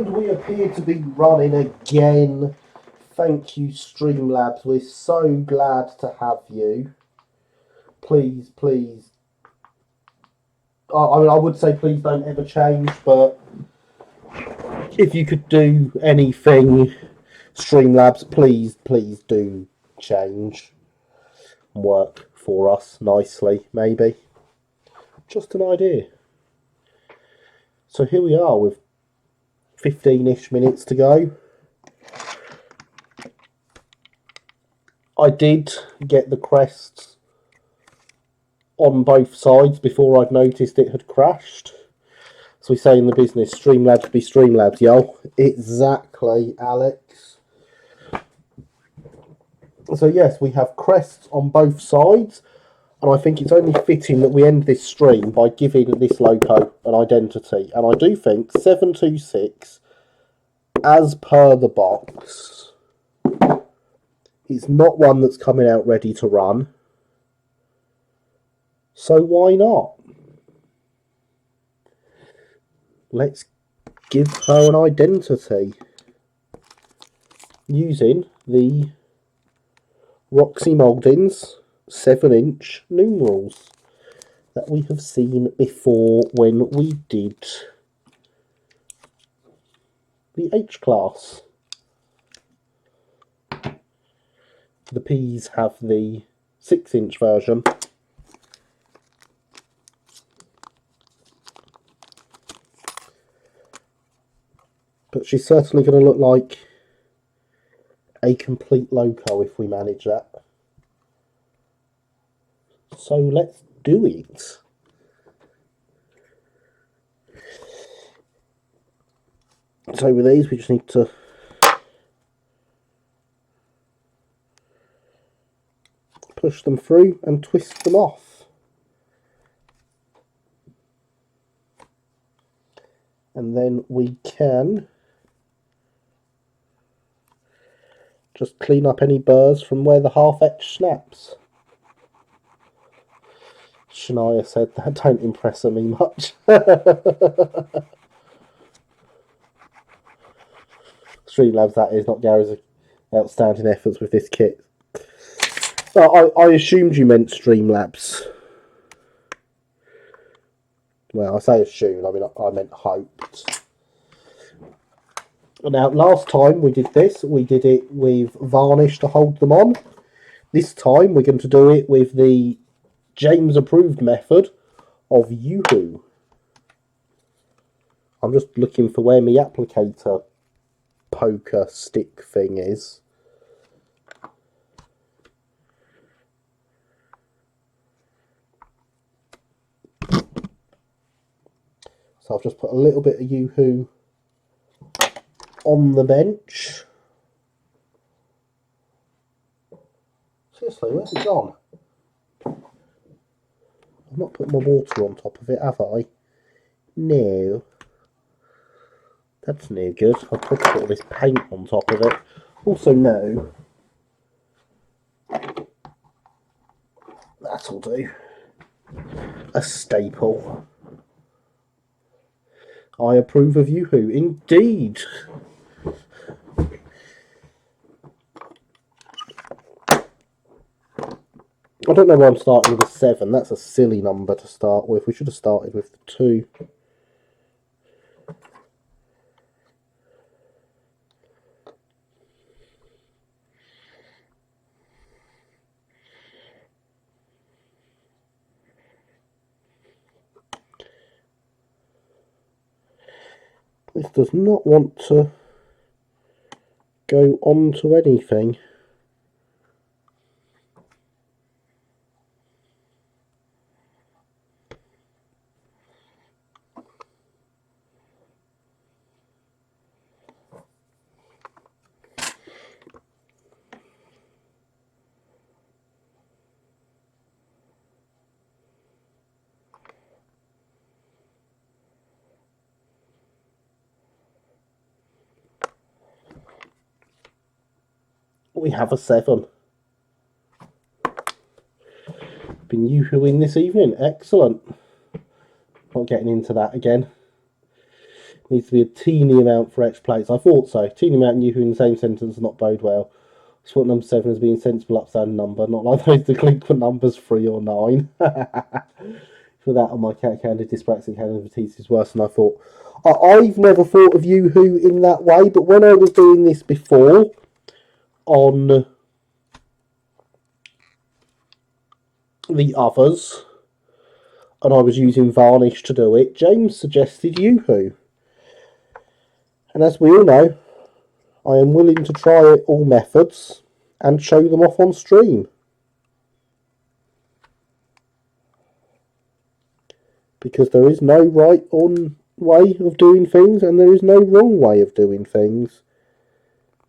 And we appear to be running again. Thank you, Streamlabs. We're so glad to have you. Please, please. I would say please don't ever change, but if you could do anything, Streamlabs, please, please do change. Work for us nicely, maybe. Just an idea. So here we are with 15-ish minutes to go. I did get the crests on both sides before I'd noticed it had crashed. So we say in the business, Streamlabs be Streamlabs, yo. Exactly, Alex. So yes, we have crests on both sides, and I think it's only fitting that we end this stream by giving this loco an identity. And I do think 726, as per the box, is not one that's coming out ready to run. So why not? Let's give her an identity using the Roxy Mouldings 7-inch numerals that we have seen before when we did the H-Class. The P's have the 6-inch version. But she's certainly going to look like a complete loco if we manage that. So let's do it. So with these we just need to push them through and twist them off. And then we can just clean up any burrs from where the half edge snaps. Shania said that don't impress me much. Streamlabs, that is, not Gary's outstanding efforts with this kit. I assumed you meant Streamlabs. Well, I say assumed, I mean I meant hoped. Now, last time we did this, we did it with varnish to hold them on. This time we're going to do it with the James approved method of Yoo-hoo. I'm just looking for where my applicator poker stick thing is. So I've just put a little bit of Yoo-hoo on the bench. Seriously, where's it gone? I've not put my water on top of it, have I? No. That's no good. I've put all this paint on top of it. Also, no. That'll do. A staple. I approve of Yoo-hoo. Indeed. I don't know why I'm starting with a 7. That's a silly number to start with. We should have started with the 2. This does not want to go onto anything. We have a 7. Been Yoo-hooing this evening. Excellent. Not getting into that again. Needs to be a teeny amount for extra plates. I thought so. Teeny amount and yoo-hoo in the same sentence does not bode well. Spot number 7 as being a sensible upstanding number, not like those delinquent numbers 3 or 9. For that on my cat-handed dyspraxic hand of is worse than I thought. I've never thought of yoo-hoo in that way, but when I was doing this before on the others, and I was using varnish to do it, James suggested yoo-hoo. And as we all know, I am willing to try all methods and show them off on stream. Because there is no right on way of doing things and there is no wrong way of doing things.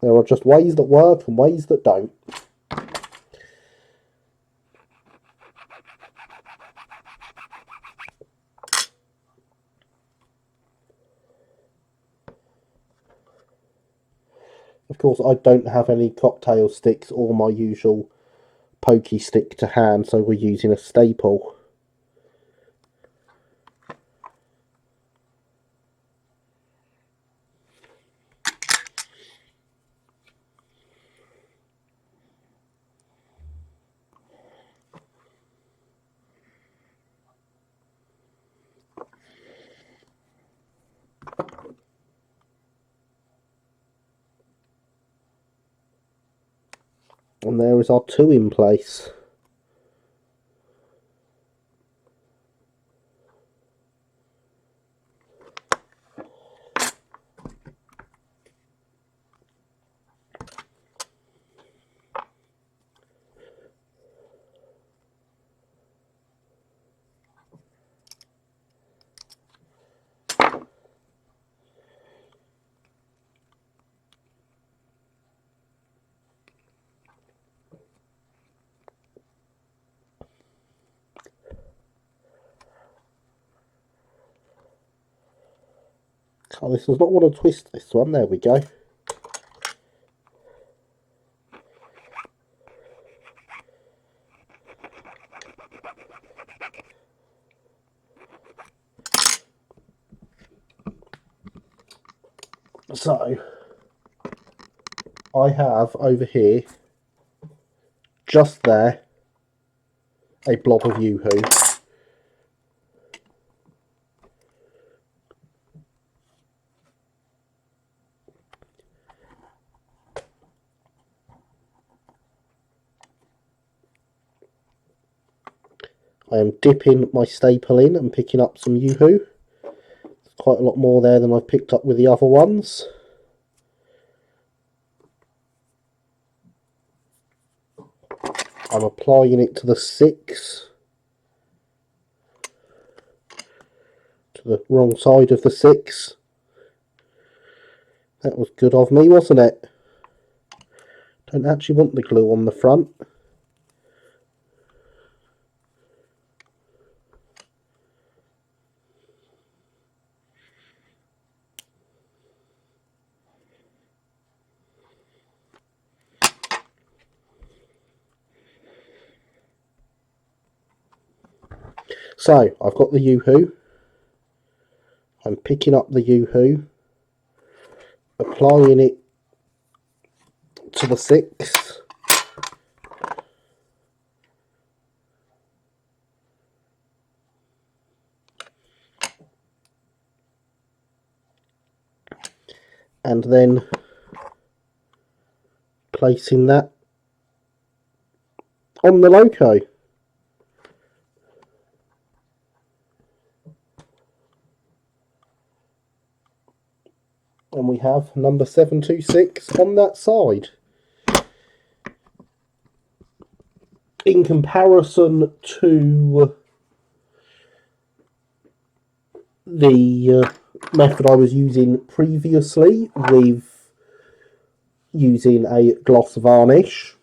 There are just ways that work and ways that don't. Of course, I don't have any cocktail sticks or my usual pokey stick to hand, so we're using a staple. And there is our 2 in place. Oh, this does not want to twist this one. There we go. So, I have over here, just there, a blob of yoo-hoo. I am dipping my staple in and picking up some yoo-hoo. There's quite a lot more there than I've picked up with the other ones. I'm applying it to the 6. To the wrong side of the 6. That was good of me, wasn't it? Don't actually want the glue on the front. So, I've got the yoo-hoo. I'm picking up the yoo-hoo, applying it to the 6. And then placing that on the loco. And we have number 726 on that side. In comparison to the method I was using previously with using a gloss varnish,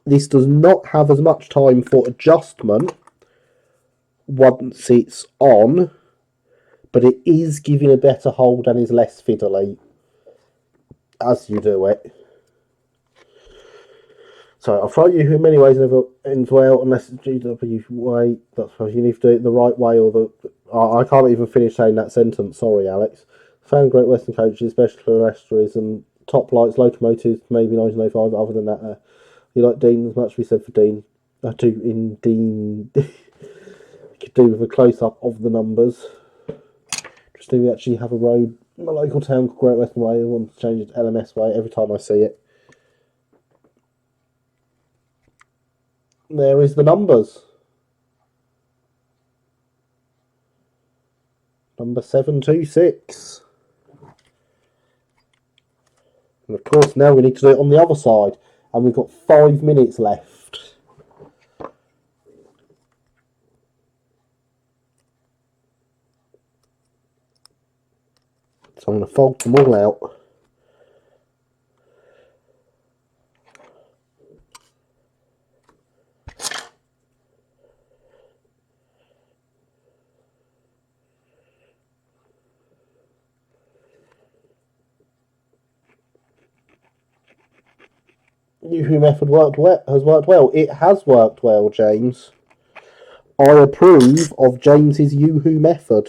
this does not have as much time for adjustment once it's on, but it is giving a better hold and is less fiddly as you do it. So I've tried you in many ways never ends well unless it's GW way. That's how you need to do it the right way or the. I can't even finish saying that sentence. Sorry, Alex. Found Great Western coaches, special estuaries and top lights, locomotives, maybe 1905. Other than that, you like Dean as much we said for Dean. I do in Dean. Could do with a close up of the numbers. Interesting, we actually have a road in the local town called Great Western Way. I want to change it to LMS Way every time I see it. There is the numbers. Number 726. And of course now we need to do it on the other side. And we've got 5 minutes left. So I'm going to fold them all out. Yoo-hoo method has worked well. It has worked well, James. I approve of James's Yoo-hoo method.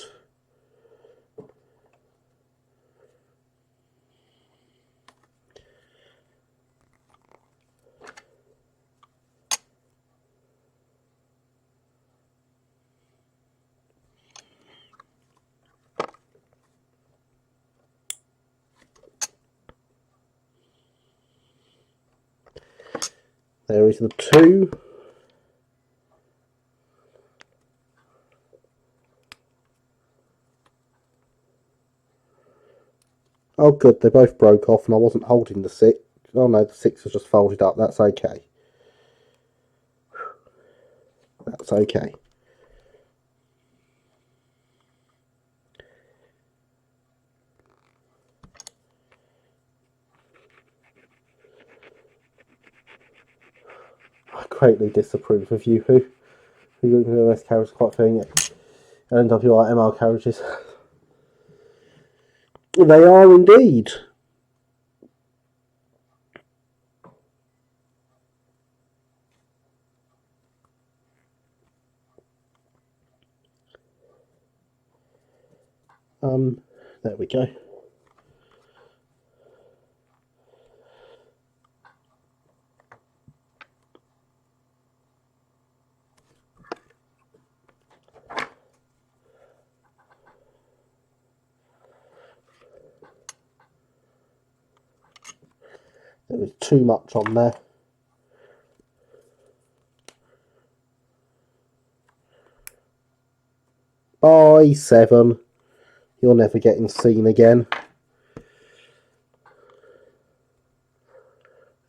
There is the 2. Oh good, they both broke off and I wasn't holding the 6. Oh no, the 6 has just folded up. That's okay. That's okay. I greatly disapprove of Yoo-hoo. You're the best carriage quite thing. NWI MR carriages. They are indeed. There we go. There was too much on there. Bye, 7. You're never getting seen again.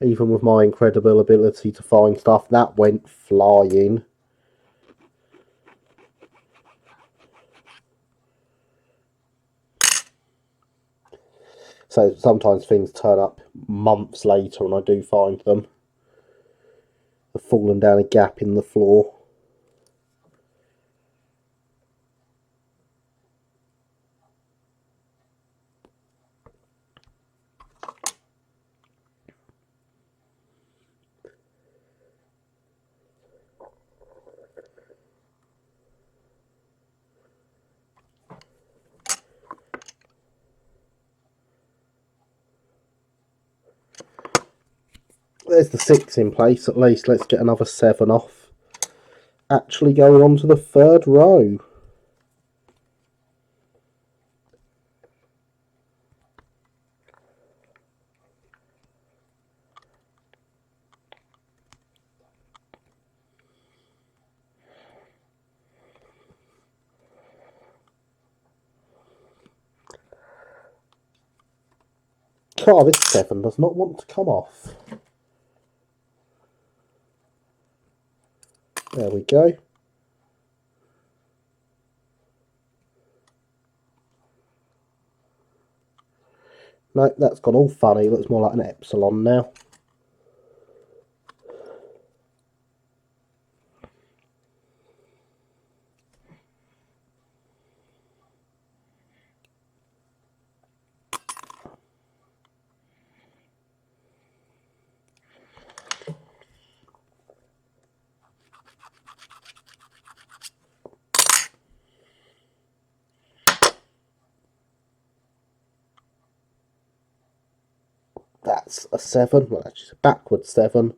Even with my incredible ability to find stuff, that went flying. So sometimes things turn up months later and I do find them. They've fallen down a gap in the floor. There's the 6 in place at least. Let's get another 7 off. Actually going on to the 3rd row. Oh, this 7 does not want to come off. There we go. No, that's gone all funny. It looks more like an epsilon now. that's a 7. Well, actually, it's a backward 7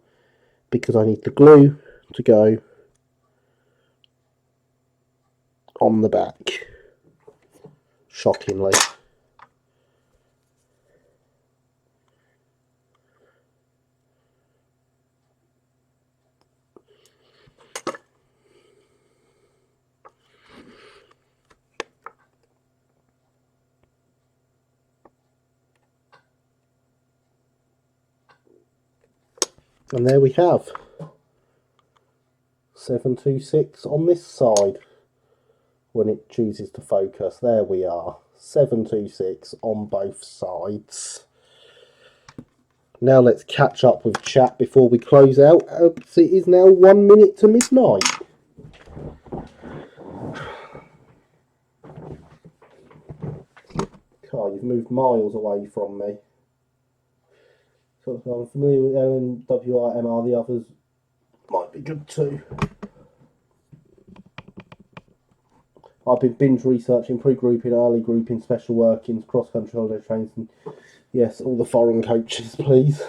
because I need the glue to go on the back. Shockingly. And there we have 726 on this side when it chooses to focus. There we are, 726 on both sides. Now let's catch up with chat before we close out. It is now 1 minute to midnight. Car, you've moved miles away from me. So I'm familiar with LNWRMR, the others might be good too. I've been binge researching, pre-grouping, early grouping, special workings, cross-country holiday trains, and yes, all the foreign coaches, please.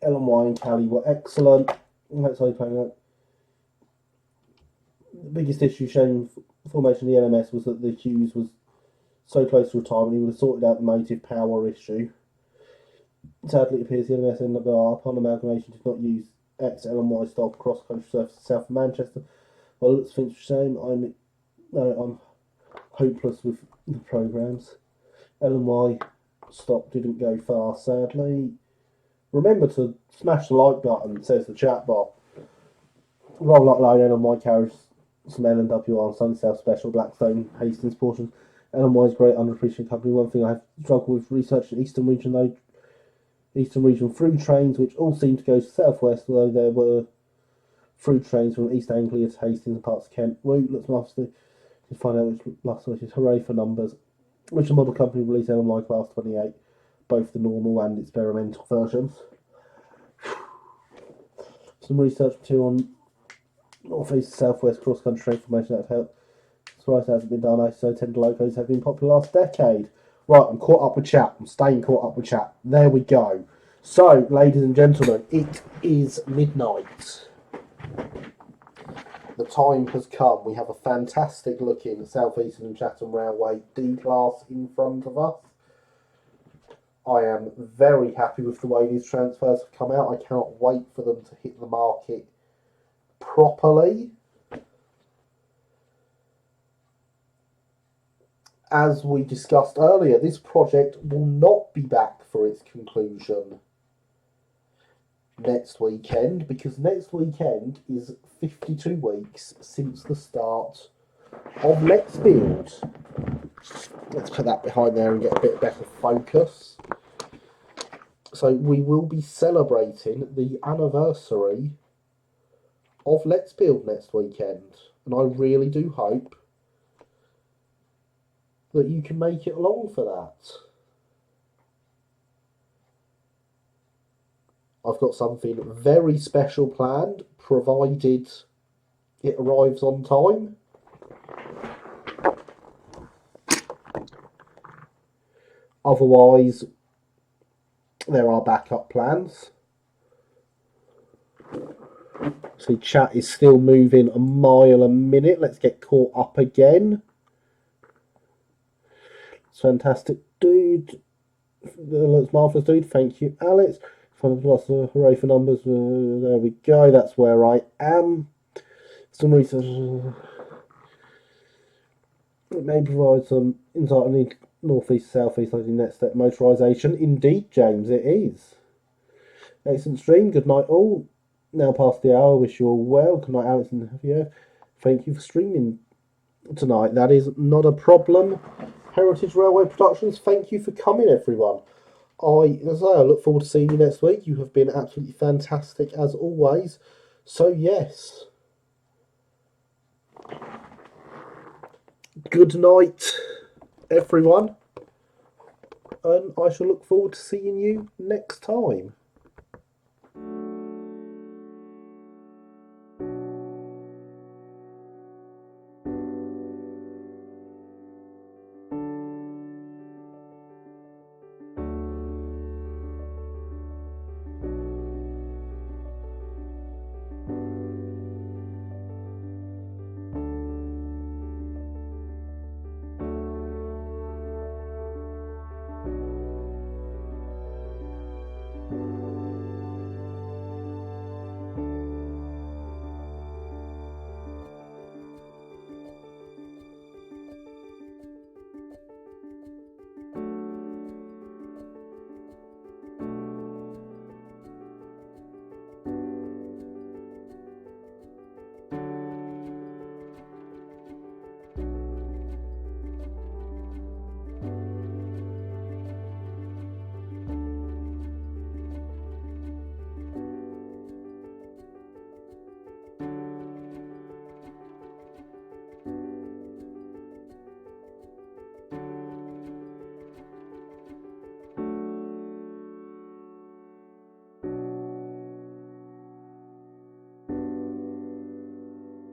LNY and Cali were excellent. That's how you playing that. The biggest issue shown formation of the LMS was that the Hughes was so close to retirement he would have sorted out the motive power issue. Sadly, it appears the LMS NWR upon amalgamation did not use X LNY style cross-country surface south of Manchester. Well, it's a shame. I'm hopeless with the programs. LNY stop didn't go far, sadly. Remember to smash the like button, says the chat bot. Roll not load LNY carries some LNWR and Sunny South Special, Blackstone, Hastings portions. LNY is a great underappreciated company. One thing I have struggled with researching Eastern Region though, Eastern Region through trains which all seem to go southwest, although there were through trains from East Anglia to Hastings and parts of Kent. Woo, let's master to find out which last one is. Hooray for numbers. Which model company released LNY Class 28, both the normal and experimental versions. Some research too on North East Southwest cross country information that helped. Surprised it hasn't been done. So tender locos have been popular last decade. Right, I'm caught up with chat. I'm staying caught up with chat. There we go. So, ladies and gentlemen, it is midnight. The time has come. We have a fantastic looking South Eastern and Chatham Railway D-Class in front of us. I am very happy with the way these transfers have come out. I cannot wait for them to hit the market properly. As we discussed earlier, this project will not be back for its conclusion next weekend, because next weekend is 52 weeks since the start of Let's Build. Let's put that behind there and get a bit better focus. So we will be celebrating the anniversary of Let's Build next weekend, and I really do hope that you can make it along for that. I've got something very special planned, provided it arrives on time. Otherwise, there are backup plans. So chat is still moving a mile a minute. Let's get caught up again. It's fantastic, dude. That's marvelous, dude. Thank you, Alex. Hooray for numbers. There we go. That's where I am. Some research. It may provide some insight on the northeast, southeast, net step motorisation. Indeed, James, it is. Excellent stream. Good night, all. Now past the hour. Wish you all well. Good night, Alex and Javier. Thank you for streaming tonight. That is not a problem. Heritage Railway Productions. Thank you for coming, everyone. I look forward to seeing you next week. You have been absolutely fantastic as always. So yes. Good night, everyone. And I shall look forward to seeing you next time.